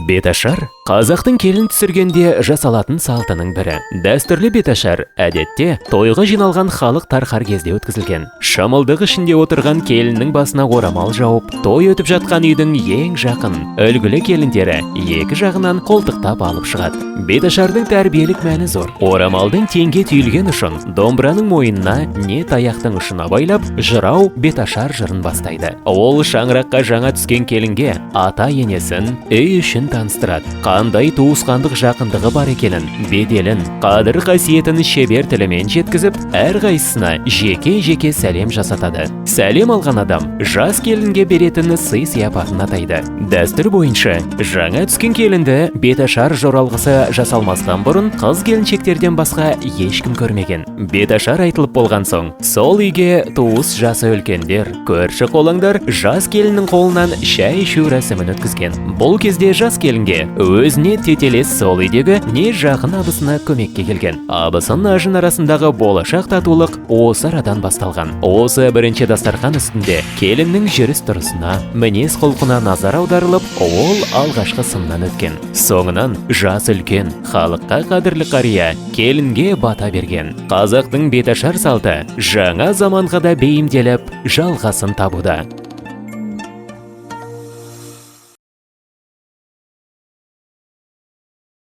Беташар қазақтың келін түсіргенде жасалатын салтының бірі. Дәстүрлі беташар әдетте тойға жиналған халық тарқар кезде өткізілген. Шымылдық ішінде отырған келіннің басына орамал жауып, той өтіп жатқан үйдің ең жақын, үлгілі келіндері екі жағынан қолтықтап алып шығады. Беташардың тәрбиелік мәні зор. Орамалдың теңге түйілген ұшын домбыраның мойнына не таяқтың ұшына байлап, жырау беташар жырын бастайды. Ол шаңыраққа жаңа түскен келінге ата енесін, үй үшін таныстырады. Қандай туысқандық жақындығы бар екенін, беделін, қадір қасиетін шебер тілімен жеткізіп, әрқайсысына жеке-жеке сәлем жасатады. Сәлем алған адам жас келінге беретін сый-сияпатын атайды. Дәстүр бойынша, жаңа түскен келінді беташар жоралғысы жасалмастан бұрын қыз келіншектерден басқа ешкім көрмеген. Беташар айтылып болған соң, сол үйге туыс жасы үлкендер, көрші қолаңдар жас келіннің қолынан шай ішу рәсімін өткізген. Бұл кезде жас келінге өзіне тетелес сол үйдегі не жақын абысына көмекке келген. Абысын ажын арасындағы болашақ татулық осы арадан басталған. Осы бірінші дастархан үстінде келіннің жүріс-тұрысына, мінез құлқына назар аударылып, ол алғашқы сыннан өткен. Соңынан жас үлкен, халыққа қадірлі қария келінге бата берген. Қазақтың беташар салты жаңа заманға да бейімделіп, жалғасын табуда.